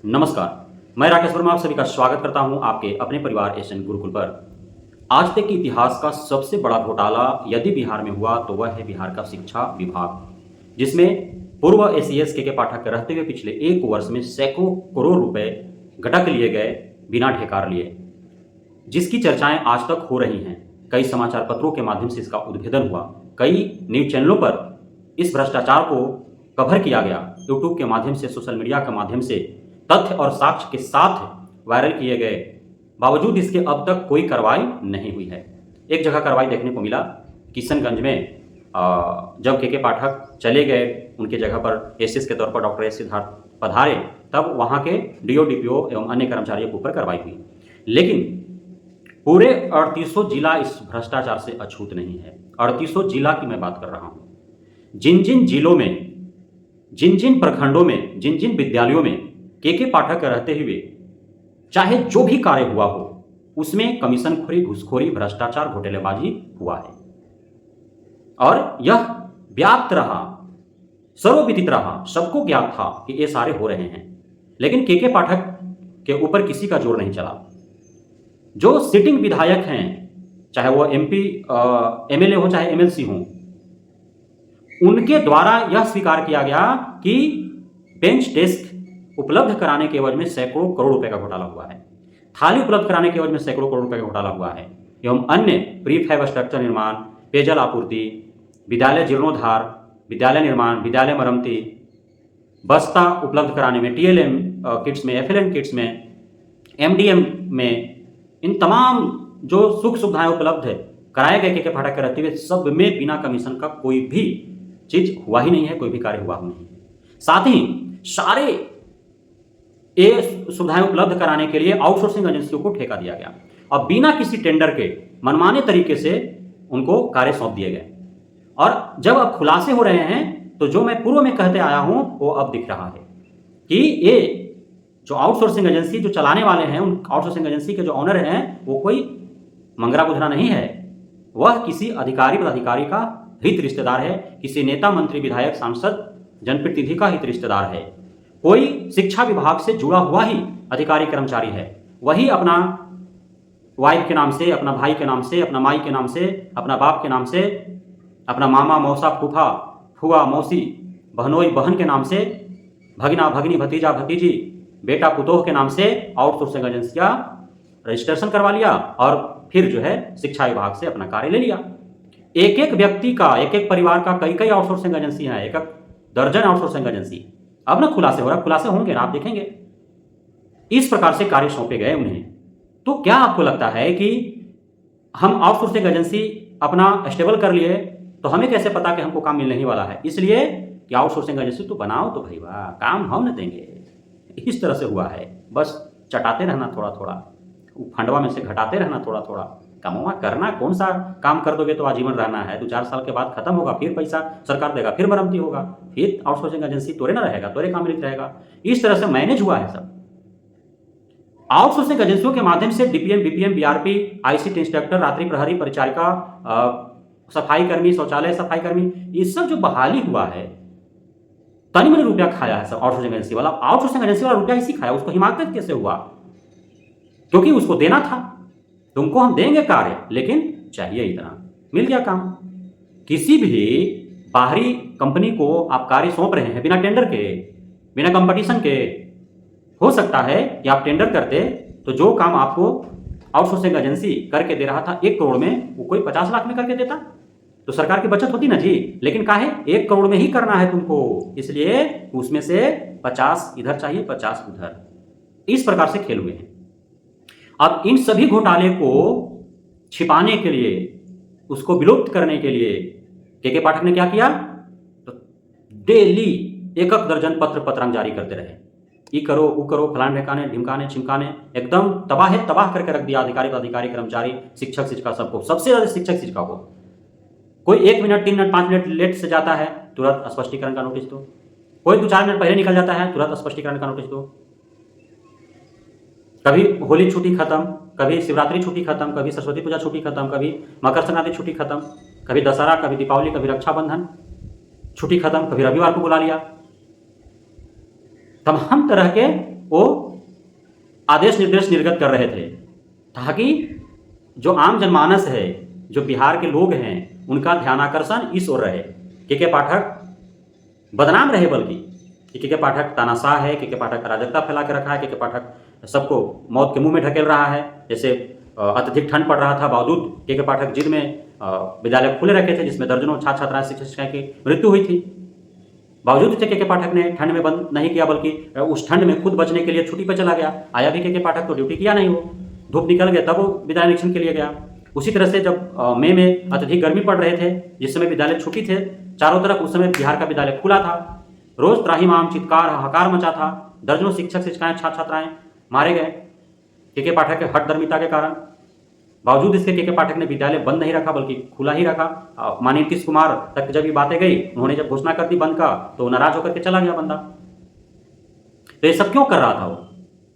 नमस्कार, मैं राकेश वर्मा आप सभी का स्वागत करता हूं आपके अपने परिवार एशियन गुरुकुल पर। आज तक के इतिहास का सबसे बड़ा घोटाला यदि बिहार में हुआ तो वह है बिहार का शिक्षा विभाग, जिसमें पूर्व एसीएस के पाठक रहते हुए पिछले 1 वर्ष में सैकड़ों करोड़ रुपए गटक लिए गए बिना ठेकार लिए, जिसकी चर्चाएं आज तक हो रही हैं। कई समाचार पत्रों के माध्यम से इसका उद्भेदन हुआ, कई न्यूज चैनलों पर इस भ्रष्टाचार को कवर किया गया, यूट्यूब के माध्यम से, सोशल मीडिया के माध्यम से तथ्य और साक्ष्य के साथ वायरल किए गए। बावजूद इसके अब तक कोई कार्रवाई नहीं हुई है। एक जगह कार्रवाई देखने को मिला, किशनगंज में जब के पाठक चले गए उनके जगह पर एसएस के तौर पर डॉक्टर एस सिद्धार्थ पधारे, तब वहाँ के डीओ डीपीओ एवं अन्य कर्मचारियों के ऊपर कार्रवाई हुई। लेकिन पूरे 3800 जिला इस भ्रष्टाचार से अछूत नहीं है। 3800 जिला की मैं बात कर रहा हूँ। जिन जिन जिलों में, जिन जिन प्रखंडों में, जिन जिन विद्यालयों में के पाठक रहते हुए चाहे जो भी कार्य हुआ हो, उसमें कमीशनखोरी, घूसखोरी, भ्रष्टाचार, घोटालेबाजी हुआ है और यह व्याप्त रहा, सर्वविदित रहा, सबको ज्ञात था कि ये सारे हो रहे हैं। लेकिन के पाठक के ऊपर किसी का जोर नहीं चला। जो सिटिंग विधायक हैं, चाहे वो एमपी एमएलए हो चाहे एमएलसी हो, उनके द्वारा यह स्वीकार किया गया कि बेंच डेस्क उपलब्ध कराने के एवज में सैकड़ों करोड़ रुपए का घोटाला हुआ है, थाली उपलब्ध कराने के एवज में सैकड़ों करोड़ रुपए का घोटाला हुआ है, एवं अन्य प्रीफैब स्ट्रक्चर निर्माण, पेयजल आपूर्ति, विद्यालय जीर्णोद्धार, विद्यालय निर्माण, विद्यालय मरम्मती, बस्ता उपलब्ध कराने में, टीएलएम किट्स में, एफएलएन किट्स में, एमडीएम में, इन तमाम जो सुख सुविधाएं उपलब्ध कराए गए के पाठक के रहते हुए सब में बिना कमीशन का कोई भी चीज हुआ ही नहीं है, कोई भी कार्य हुआ नहीं। साथ ही सारे ये सुविधाएं उपलब्ध कराने के लिए आउटसोर्सिंग एजेंसियों को ठेका दिया गया और बिना किसी टेंडर के मनमाने तरीके से उनको कार्य सौंप दिए गए। और जब अब खुलासे हो रहे हैं तो जो मैं पूर्व में कहते आया हूं वो अब दिख रहा है कि ये जो आउटसोर्सिंग एजेंसी जो चलाने वाले हैं, उन आउटसोर्सिंग एजेंसी के जो ऑनर हैं, वो कोई मंगरा गुजरा नहीं है, वह किसी अधिकारी पदाधिकारी का हित रिश्तेदार है, किसी नेता, मंत्री, विधायक, सांसद, जनप्रतिनिधि का हित रिश्तेदार है, कोई शिक्षा विभाग से जुड़ा हुआ ही अधिकारी कर्मचारी है। वही अपना वाइफ के नाम से, अपना भाई के नाम से, अपना माई के नाम से, अपना बाप के नाम से, अपना मामा, मौसा, फूफा, फुआ, मौसी, बहनोई, बहन के नाम से, भगना, भगनी, भतीजा, भतीजी, बेटा, पुतोह के नाम से आउटसोर्सिंग एजेंसियां रजिस्ट्रेशन करवा लिया और फिर जो है शिक्षा विभाग से अपना कार्य ले लिया। एक एक व्यक्ति का, एक एक परिवार का कई कई आउटसोर्सिंग एजेंसी है, एक एक दर्जन आउटसोर्सिंग एजेंसी। अब ना खुलासे हो रहा, खुलासे होंगे ना, आप देखेंगे। इस प्रकार से कार्य सौंपे गए उन्हें। तो क्या आपको लगता है कि हम आउटसोर्सिंग एजेंसी अपना स्टेबल कर लिए तो हमें कैसे पता कि हमको काम मिलने ही वाला है? इसलिए कि आउटसोर्सिंग एजेंसी तो बनाओ तो भाई वाह, काम हम न देंगे। इस तरह से हुआ है, बस चटाते रहना थोड़ा थोड़ा, फंडवा में से घटाते रहना थोड़ा थोड़ा, कमवा करना। कौन सा काम कर दोगे तो आजीवन रहना है? 2-4 साल के बाद खत्म होगा, फिर पैसा सरकार देगा, फिर मरम्मती होगा, फिर आउटसोर्सिंग एजेंसी तोरे ना रहेगा, तोरे काम में रहेगा। इस तरह से मैनेज हुआ है सब। आउटसोर्सिंग एजेंसियों के माध्यम से DPM, BPM, BRP, ICT instructor, रात्रि प्रहरी, परिचारिका, सफाई कर्मी, शौचालय सफाई कर्मी, ये सब जो बहाली हुआ है, तनी मनी रुपया खाया है सब आउटसोर्सिंग एजेंसी वाला। आउटसोर्सिंग एजेंसी वाला रुपया इसी खाया, उसको हिमाकत कैसे हुआ? क्योंकि उसको देना था, तुमको हम देंगे कार्य, लेकिन चाहिए इतना, मिल गया काम। किसी भी बाहरी कंपनी को आप कार्य सौंप रहे हैं बिना टेंडर के, बिना कंपटीशन के। हो सकता है कि आप टेंडर करते तो जो काम आपको आउटसोर्सिंग एजेंसी करके दे रहा था 1 करोड़ में, वो कोई 50 लाख में करके देता तो सरकार की बचत होती ना जी। लेकिन काहे 1 करोड़ में ही करना है तुमको, इसलिए उसमें से 50 इधर चाहिए, 50 उधर। इस प्रकार से खेल हुए हैं। अब इन सभी घोटाले को छिपाने के लिए, उसको विलुप्त करने के लिए के पाठक ने क्या किया? तो डेली 1-1 दर्जन पत्र पत्रांक जारी करते रहे। ई करो, वो करो, फलान ढेकाने, ढिमकाने, चिमकाने, एकदम तबाह करके रख दिया अधिकारी पदाधिकारी, कर्मचारी, शिक्षक, शिक्षिका, सबको। सबसे ज्यादा शिक्षक शिक्षिका को। कोई 1 मिनट, 3 मिनट, 5 मिनट लेट से जाता है, तुरंत स्पष्टीकरण का नोटिस दो। कोई 2-4 मिनट पहले निकल जाता है, तुरंत स्पष्टीकरण का नोटिस दो। कभी होली छुट्टी खत्म, कभी शिवरात्रि छुट्टी खत्म, कभी सरस्वती पूजा छुट्टी खत्म, कभी मकर संक्रांति छुट्टी खत्म, कभी दशहरा, कभी दीपावली, कभी रक्षाबंधन छुट्टी खत्म, कभी रविवार को बुला लिया। तमाम तरह के वो आदेश निर्देश निर्गत कर रहे थे ताकि जो आम जनमानस है, जो बिहार के लोग हैं, उनका ध्यानाकर्षण इस ओर रहे। के पाठक बदनाम रहे, बल्कि के पाठक तानाशाह है, के पाठक अराजकता फैला के रखा है, के पाठक सबको मौत के मुंह में ढकेल रहा है। जैसे अत्यधिक ठंड पड़ रहा था, बावजूद के पाठक जिद में विद्यालय खुले रखे थे, जिसमें दर्जनों छात्र छात्राएं शिक्षक शिक्षिकाएं की मृत्यु हुई थी। बावजूद के पाठक ने ठंड में बंद नहीं किया, बल्कि उस ठंड में खुद बचने के लिए छुट्टी पर चला गया। आया भी के पाठक तो ड्यूटी किया नहीं, वो धूप निकल गया, तब वो विद्यालय निरीक्षण के लिए गया। उसी तरह से जब मई में अत्यधिक गर्मी पड़ रहे थे, जिस समय विद्यालय छुट्टी थे चारों तरफ, उस समय बिहार का विद्यालय खुला था। रोज त्राहिमाम चित्कार हाहाकार मचा था, दर्जनों शिक्षक शिक्षिकाएं छात्र छात्राएं मारे गए के पाठक के हठधर्मिता के कारण। बावजूद इसके के पाठक ने विद्यालय बंद नहीं रखा, बल्कि खुला ही रखा। माननीय नीतीश कुमार तक जब ये बातें गई, उन्होंने जब घोषणा कर दी बंद का, तो नाराज होकर के चला गया बंदा। तो ये सब क्यों कर रहा था वो?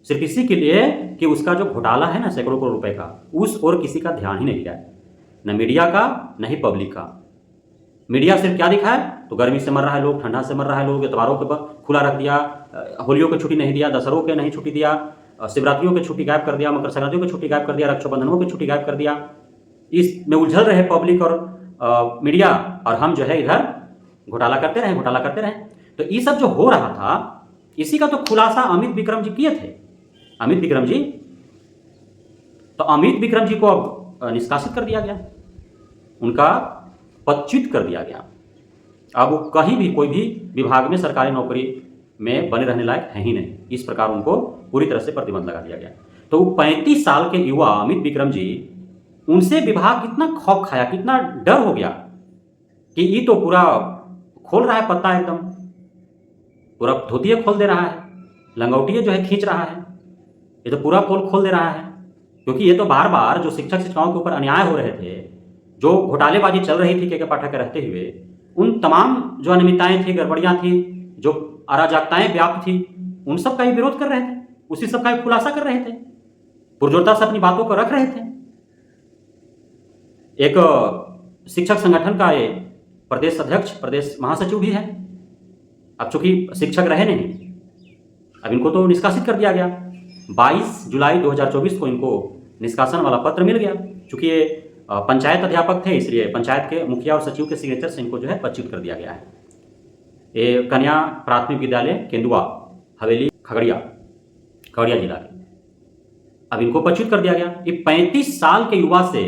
सिर्फ इसी के लिए कि उसका जो घोटाला है ना सैकड़ों करोड़ रुपए का, उस और किसी का ध्यान ही नहीं है, न मीडिया का न ही पब्लिक का। मीडिया सिर्फ क्या दिखाए, तो गर्मी से मर रहा है लोग, ठंडा से मर रहा है लोग, एतवारों के खुला रख दिया, होलियों की छुट्टी नहीं दिया, दशहरों के नहीं छुट्टी दिया, शिवरात्रियों की छुट्टी गायब कर दिया, मकर संक्रांतियों की छुट्टी गायब कर दिया, रक्षाबंधनों की छुट्टी गायब कर दिया। इसमें उलझल रहे पब्लिक और मीडिया, और हम जो है इधर घोटाला करते रहे। तो ये सब जो हो रहा था, इसी का तो खुलासा अमित विक्रम जी किए थे। अमित विक्रम जी को अब निष्कासित कर दिया गया, उनका पदच्युत कर दिया गया। अब वो कहीं भी कोई भी विभाग में सरकारी नौकरी में बने रहने लायक है ही नहीं। इस प्रकार उनको पूरी तरह से प्रतिबंध लगा दिया गया। तो 35 साल के युवा अमित विक्रम जी, उनसे विभाग कितना खौफ खाया, कितना डर हो गया कि ये तो पूरा खोल रहा है पत्ता, एकदम पूरा धोतिया खोल दे रहा है, लंगोटिया जो है खींच रहा है, ये तो पूरा पोल खोल दे रहा है। क्योंकि ये तो बार बार जो शिक्षक शिक्षिकाओं के ऊपर अन्याय हो रहे थे, जो घोटालेबाजी चल रही थी के पाठक के रहते हुए, उन तमाम जो अनियमितताएं थी, गड़बड़ियां थी, जो अराजकताएं व्याप्त थी, उन सब का ही विरोध कर रहे थे, उसी सब का ही खुलासा कर रहे थे, पुरजोरता से अपनी बातों को रख रहे थे। एक शिक्षक संगठन का ये प्रदेश अध्यक्ष, प्रदेश महासचिव भी है। अब चूंकि शिक्षक रहे नहीं, अब इनको तो निष्कासित कर दिया गया। 22 जुलाई 2024 को इनको निष्कासन वाला पत्र मिल गया। चूंकि ये पंचायत अध्यापक थे, इसलिए पंचायत के मुखिया और सचिव के सिग्नेचर से इनको जो है पदच्युत कर दिया गया है। ये कन्या प्राथमिक विद्यालय केंदुआ, हवेली, खगड़िया जिला के, अब इनको पदच्युत कर दिया गया। ये 35 साल के युवा से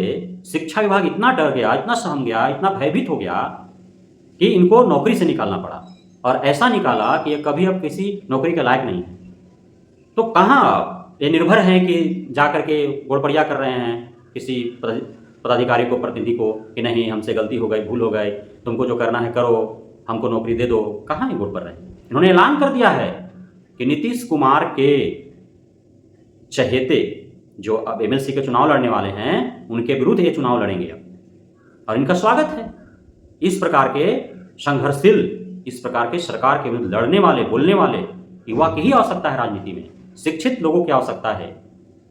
शिक्षा विभाग इतना डर गया, इतना सहम गया, इतना भयभीत हो गया कि इनको नौकरी से निकालना पड़ा, और ऐसा निकाला कि ये कभी अब किसी नौकरी के लायक नहीं है। तो कहाँ ये निर्भर हैं कि जाकर के गोड़पड़िया कर रहे हैं किसी पदाधिकारी को, प्रतिनिधि को, कि नहीं हमसे गलती हो गई, भूल हो गए, तुमको जो करना है करो, हमको नौकरी दे दो। कहाँ ये गोड़ पड़ रहे हैं? इन्होंने ऐलान कर दिया है कि नीतीश कुमार के चहेते जो अब एमएलसी के चुनाव लड़ने वाले हैं, उनके विरुद्ध ये चुनाव लड़ेंगे अब, और इनका स्वागत है। इस प्रकार के संघर्षशील, इस प्रकार के सरकार के विरुद्ध लड़ने वाले, बोलने वाले युवा की ही आवश्यकता है राजनीति में। शिक्षित लोगों की आवश्यकता है,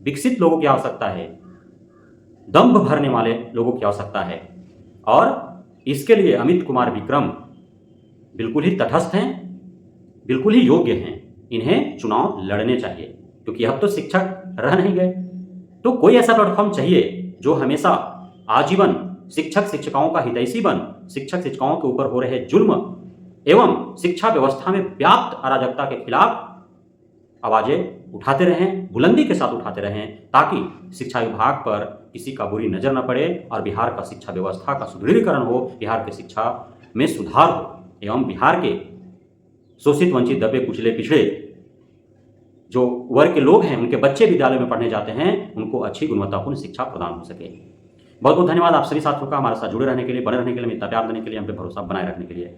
विकसित लोगों की आवश्यकता है, दम्भ भरने वाले लोगों की आवश्यकता है। और इसके लिए अमित कुमार विक्रम बिल्कुल ही तटस्थ हैं, बिल्कुल ही योग्य हैं। इन्हें चुनाव लड़ने चाहिए, क्योंकि अब तो शिक्षक रह नहीं गए। तो कोई ऐसा प्लेटफॉर्म चाहिए जो हमेशा आजीवन शिक्षक शिक्षिकाओं का हितैषी बन, शिक्षक शिक्षिकाओं के ऊपर हो रहे जुल्म एवं शिक्षा व्यवस्था में व्याप्त अराजकता के खिलाफ आवाजें उठाते रहें, बुलंदी के साथ उठाते रहें, ताकि शिक्षा विभाग पर किसी का बुरी नजर न पड़े और बिहार का शिक्षा व्यवस्था का सुदृढ़ीकरण हो, बिहार की शिक्षा में सुधार हो, एवं बिहार के शोषित, वंचित, दबे, कुचले, पिछड़े जो वर्ग के लोग हैं, उनके बच्चे विद्यालय में पढ़ने जाते हैं, उनको अच्छी गुणवत्तापूर्ण शिक्षा प्रदान हो सके। बहुत बहुत धन्यवाद आप सभी साथियों का हमारे साथ जुड़े रहने के लिए, बने रहने के लिए, इतना प्यार देने के लिए, हम पे भरोसा बनाए रखने के लिए।